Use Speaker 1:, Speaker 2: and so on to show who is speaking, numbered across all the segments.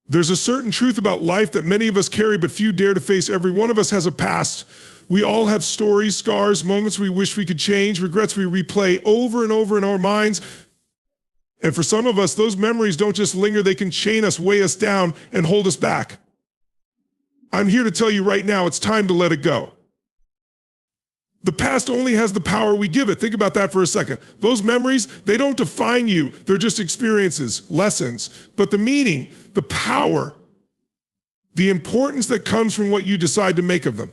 Speaker 1: There's a certain truth about life that many of us carry but few dare to face. Every one of us has a past. We all have stories, scars, moments we wish we could change, regrets we replay over and over in our minds. And for some of us, those memories don't just linger, they can chain us, weigh us down, and hold us back. I'm here to tell you right now, it's time to let it go. The past only has the power we give it. Think about that for a second. Those memories, they don't define you. They're just experiences, lessons. But the meaning, the power, the importance that comes from what you decide to make of them.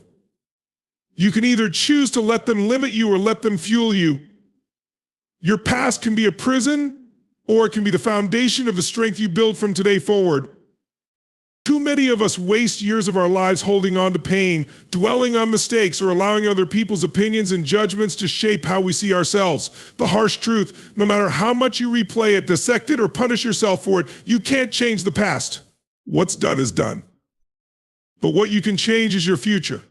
Speaker 1: You can either choose to let them limit you or let them fuel you. Your past can be a prison, or it can be the foundation of the strength you build from today forward. Too many of us waste years of our lives holding on to pain, dwelling on mistakes, or allowing other people's opinions and judgments to shape how we see ourselves. The harsh truth, no matter how much you replay it, dissect it, or punish yourself for it, you can't change the past. What's done is done. But what you can change is your future.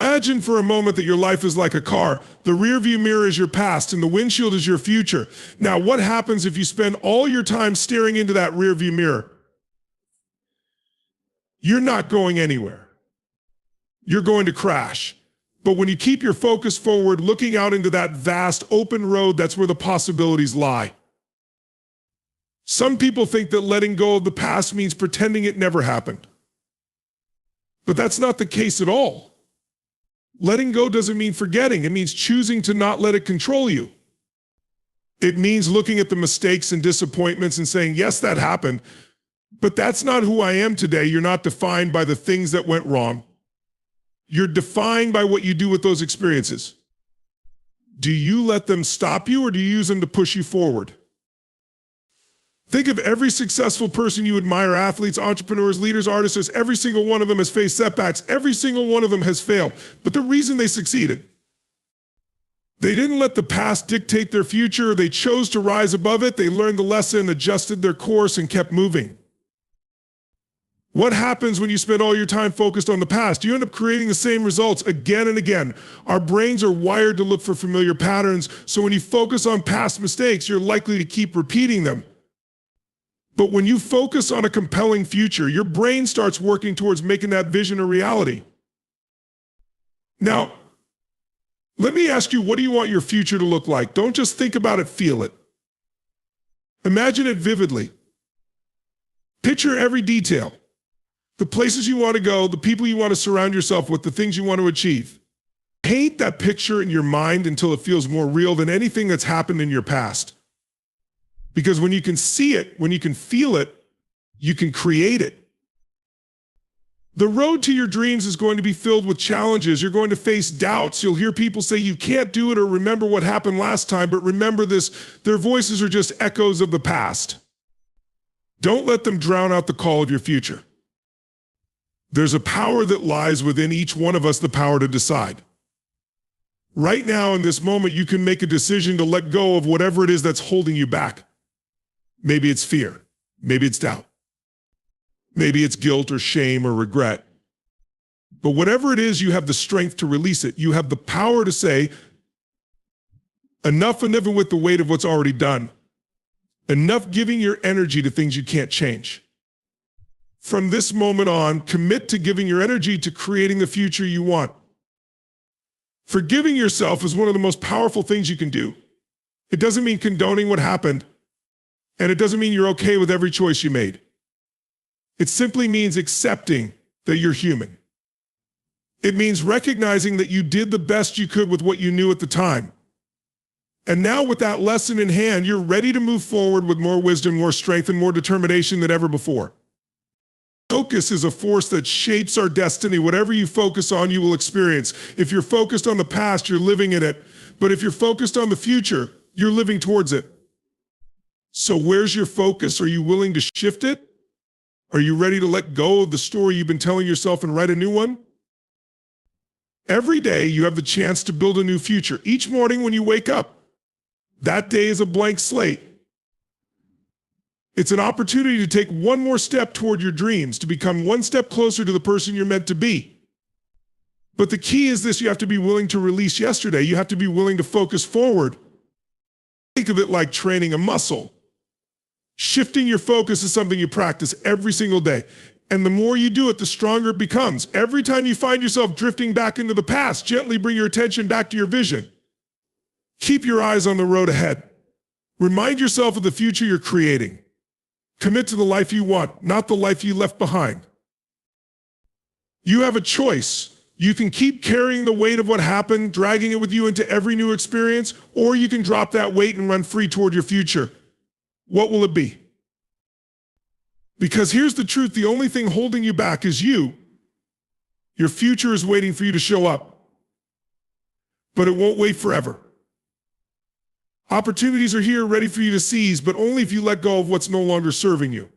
Speaker 1: Imagine for a moment that your life is like a car. The rearview mirror is your past and the windshield is your future. Now, what happens if you spend all your time staring into that rearview mirror? You're not going anywhere. You're going to crash. But when you keep your focus forward, looking out into that vast open road, that's where the possibilities lie. Some people think that letting go of the past means pretending it never happened. But that's not the case at all. Letting go doesn't mean forgetting. It means choosing to not let it control you. It means looking at the mistakes and disappointments and saying, yes, that happened, but that's not who I am today. You're not defined by the things that went wrong. You're defined by what you do with those experiences. Do you let them stop you or do you use them to push you forward? Think of every successful person you admire, athletes, entrepreneurs, leaders, artists, every single one of them has faced setbacks. Every single one of them has failed. But the reason they succeeded, they didn't let the past dictate their future. They chose to rise above it. They learned the lesson, adjusted their course, and kept moving. What happens when you spend all your time focused on the past? You end up creating the same results again and again. Our brains are wired to look for familiar patterns, so when you focus on past mistakes, you're likely to keep repeating them. But when you focus on a compelling future, your brain starts working towards making that vision a reality. Now, let me ask you, what do you want your future to look like? Don't just think about it, feel it. Imagine it vividly. Picture every detail. The places you want to go, the people you want to surround yourself with, the things you want to achieve. Paint that picture in your mind until it feels more real than anything that's happened in your past. Because when you can see it, when you can feel it, you can create it. The road to your dreams is going to be filled with challenges. You're going to face doubts. You'll hear people say you can't do it or remember what happened last time, but remember this, their voices are just echoes of the past. Don't let them drown out the call of your future. There's a power that lies within each one of us, the power to decide. Right now, in this moment, you can make a decision to let go of whatever it is that's holding you back. Maybe it's fear. Maybe it's doubt. Maybe it's guilt or shame or regret. But whatever it is, you have the strength to release it. You have the power to say, enough and living with the weight of what's already done. Enough giving your energy to things you can't change. From this moment on, commit to giving your energy to creating the future you want. Forgiving yourself is one of the most powerful things you can do. It doesn't mean condoning what happened, and it doesn't mean you're okay with every choice you made. It simply means accepting that you're human. It means recognizing that you did the best you could with what you knew at the time. And now with that lesson in hand, you're ready to move forward with more wisdom, more strength, and more determination than ever before. Focus is a force that shapes our destiny. Whatever you focus on, you will experience. If you're focused on the past, you're living in it. But if you're focused on the future, you're living towards it. So where's your focus? Are you willing to shift it? Are you ready to let go of the story you've been telling yourself and write a new one? Every day you have the chance to build a new future. Each morning when you wake up, that day is a blank slate. It's an opportunity to take one more step toward your dreams, to become one step closer to the person you're meant to be. But the key is this: you have to be willing to release yesterday. You have to be willing to focus forward. Think of it like training a muscle. Shifting your focus is something you practice every single day. And the more you do it, the stronger it becomes. Every time you find yourself drifting back into the past, gently bring your attention back to your vision. Keep your eyes on the road ahead. Remind yourself of the future you're creating. Commit to the life you want, not the life you left behind. You have a choice. You can keep carrying the weight of what happened, dragging it with you into every new experience, or you can drop that weight and run free toward your future. What will it be? Because here's the truth, the only thing holding you back is you. Your future is waiting for you to show up. But it won't wait forever. Opportunities are here ready for you to seize, but only if you let go of what's no longer serving you.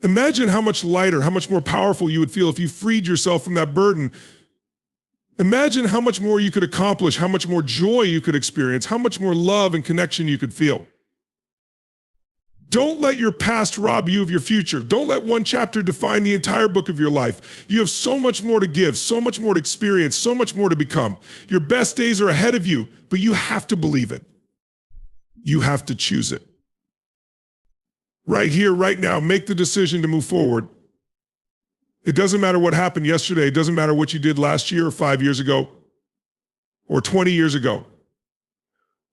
Speaker 1: Imagine how much lighter, how much more powerful you would feel if you freed yourself from that burden. Imagine how much more you could accomplish, how much more joy you could experience, how much more love and connection you could feel. Don't let your past rob you of your future. Don't let one chapter define the entire book of your life. You have so much more to give, so much more to experience, so much more to become. Your best days are ahead of you, but you have to believe it. You have to choose it. Right here, right now, make the decision to move forward. It doesn't matter what happened yesterday. It doesn't matter what you did last year or 5 years ago or 20 years ago.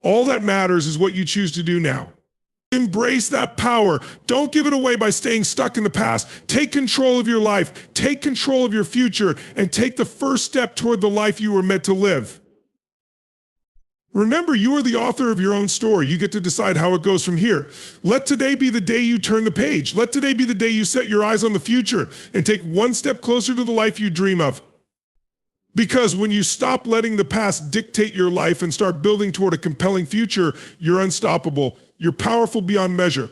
Speaker 1: All that matters is what you choose to do now. Embrace that power. Don't give it away by staying stuck in the past. Take control of your life. Take control of your future and take the first step toward the life you were meant to live. Remember, you are the author of your own story. You get to decide how it goes from here. Let today be the day you turn the page. Let today be the day you set your eyes on the future and take one step closer to the life you dream of. Because when you stop letting the past dictate your life and start building toward a compelling future, you're unstoppable. You're powerful beyond measure.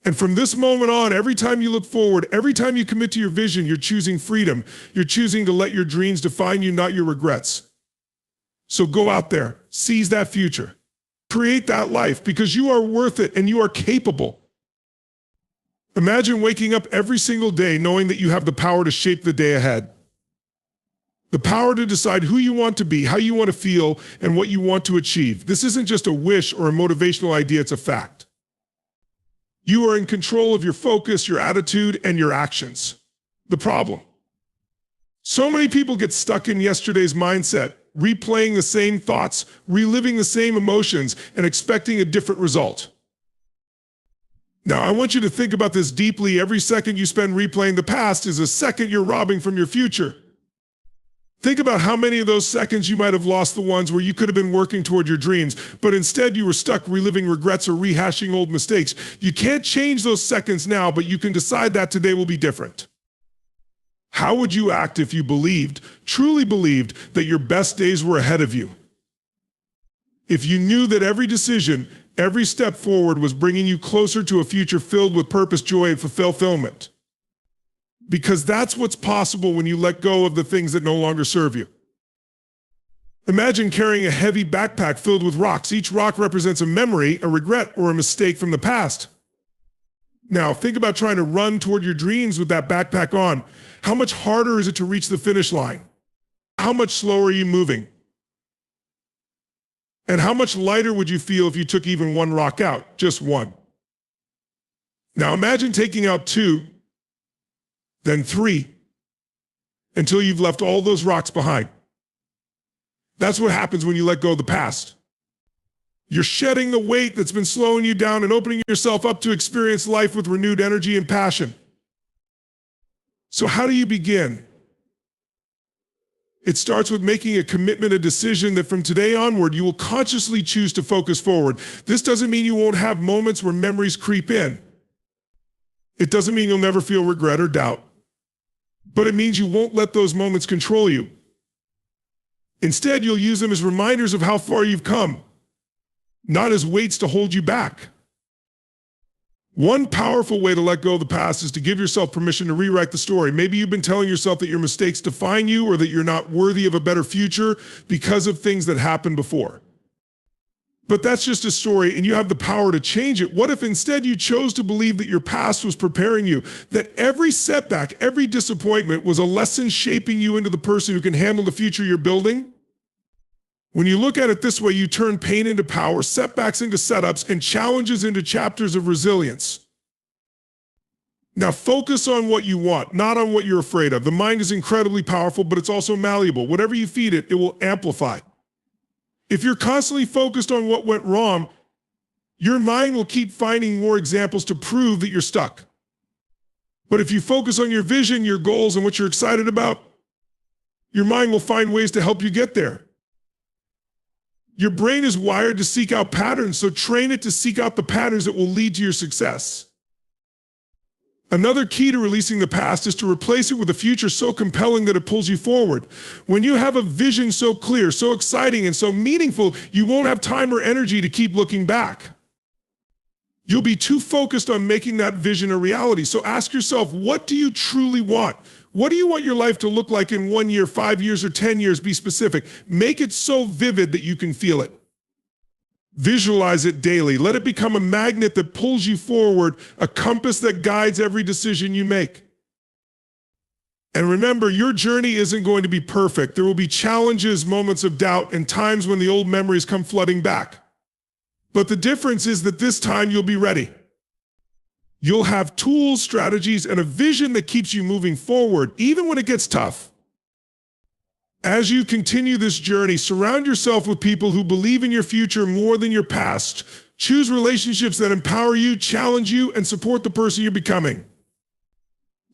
Speaker 1: And from this moment on, every time you look forward, every time you commit to your vision, you're choosing freedom. You're choosing to let your dreams define you, not your regrets. So go out there, seize that future, create that life because you are worth it and you are capable. Imagine waking up every single day knowing that you have the power to shape the day ahead. The power to decide who you want to be, how you want to feel, and what you want to achieve. This isn't just a wish or a motivational idea, it's a fact. You are in control of your focus, your attitude, and your actions. The problem. So many people get stuck in yesterday's mindset, replaying the same thoughts, reliving the same emotions, and expecting a different result. Now, I want you to think about this deeply. Every second you spend replaying the past is a second you're robbing from your future. Think about how many of those seconds you might have lost the ones where you could have been working toward your dreams, but instead you were stuck reliving regrets or rehashing old mistakes. You can't change those seconds now, but you can decide that today will be different. How would you act if you believed, truly believed, that your best days were ahead of you? If you knew that every decision, every step forward was bringing you closer to a future filled with purpose, joy, and fulfillment? Because that's what's possible when you let go of the things that no longer serve you. Imagine carrying a heavy backpack filled with rocks. Each rock represents a memory, a regret, or a mistake from the past. Now, think about trying to run toward your dreams with that backpack on. How much harder is it to reach the finish line? How much slower are you moving? And how much lighter would you feel if you took even one rock out? Just one. Now imagine taking out 2, then 3, until you've left all those rocks behind. That's what happens when you let go of the past. You're shedding the weight that's been slowing you down and opening yourself up to experience life with renewed energy and passion. So how do you begin? It starts with making a commitment, a decision that from today onward, you will consciously choose to focus forward. This doesn't mean you won't have moments where memories creep in. It doesn't mean you'll never feel regret or doubt. But it means you won't let those moments control you. Instead, you'll use them as reminders of how far you've come, not as weights to hold you back. One powerful way to let go of the past is to give yourself permission to rewrite the story. Maybe you've been telling yourself that your mistakes define you or that you're not worthy of a better future because of things that happened before. But that's just a story and you have the power to change it. What if instead you chose to believe that your past was preparing you, that every setback, every disappointment was a lesson shaping you into the person who can handle the future you're building? When you look at it this way, you turn pain into power, setbacks into setups, and challenges into chapters of resilience. Now focus on what you want, not on what you're afraid of. The mind is incredibly powerful, but it's also malleable. Whatever you feed it, it will amplify. If you're constantly focused on what went wrong, your mind will keep finding more examples to prove that you're stuck. But if you focus on your vision, your goals, and what you're excited about, your mind will find ways to help you get there. Your brain is wired to seek out patterns, so train it to seek out the patterns that will lead to your success. Another key to releasing the past is to replace it with a future so compelling that it pulls you forward. When you have a vision so clear, so exciting, and so meaningful, you won't have time or energy to keep looking back. You'll be too focused on making that vision a reality. So ask yourself, what do you truly want? What do you want your life to look like in 1 year, 5 years, or 10 years? Be specific. Make it so vivid that you can feel it. Visualize it daily. Let it become a magnet that pulls you forward, a compass that guides every decision you make. And remember, your journey isn't going to be perfect. There will be challenges, moments of doubt, and times when the old memories come flooding back. But the difference is that this time you'll be ready. You'll have tools, strategies, and a vision that keeps you moving forward, even when it gets tough. As you continue this journey, surround yourself with people who believe in your future more than your past. Choose relationships that empower you, challenge you, and support the person you're becoming.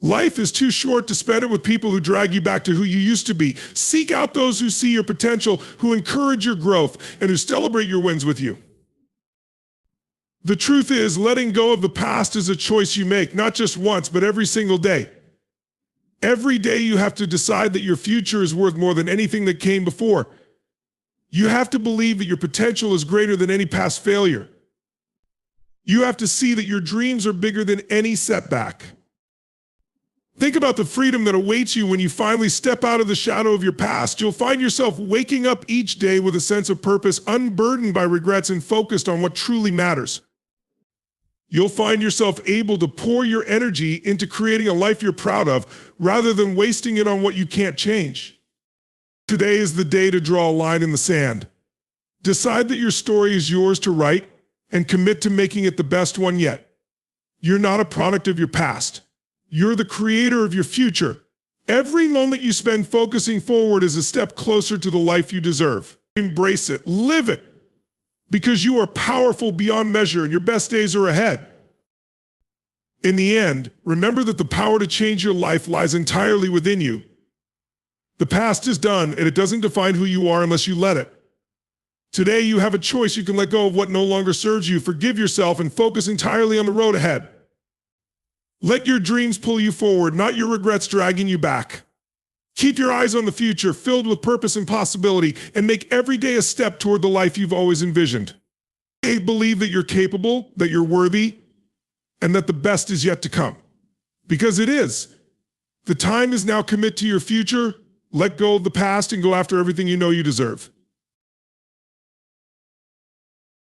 Speaker 1: Life is too short to spend it with people who drag you back to who you used to be. Seek out those who see your potential, who encourage your growth, and who celebrate your wins with you. The truth is, letting go of the past is a choice you make, not just once, but every single day. Every day you have to decide that your future is worth more than anything that came before. You have to believe that your potential is greater than any past failure. You have to see that your dreams are bigger than any setback. Think about the freedom that awaits you when you finally step out of the shadow of your past. You'll find yourself waking up each day with a sense of purpose, unburdened by regrets and focused on what truly matters. You'll find yourself able to pour your energy into creating a life you're proud of, rather than wasting it on what you can't change. Today is the day to draw a line in the sand. Decide that your story is yours to write and commit to making it the best one yet. You're not a product of your past. You're the creator of your future. Every moment you spend focusing forward is a step closer to the life you deserve. Embrace it, live it, because you are powerful beyond measure and your best days are ahead. In the end, remember that the power to change your life lies entirely within you. The past is done, and it doesn't define who you are unless you let it. Today, you have a choice. You can let go of what no longer serves you, forgive yourself, and focus entirely on the road ahead. Let your dreams pull you forward, not your regrets dragging you back. Keep your eyes on the future, filled with purpose and possibility, and make every day a step toward the life you've always envisioned. Believe that you're capable, that you're worthy, and that the best is yet to come. Because it is. The time is now. Commit to your future, let go of the past, and go after everything you know you deserve.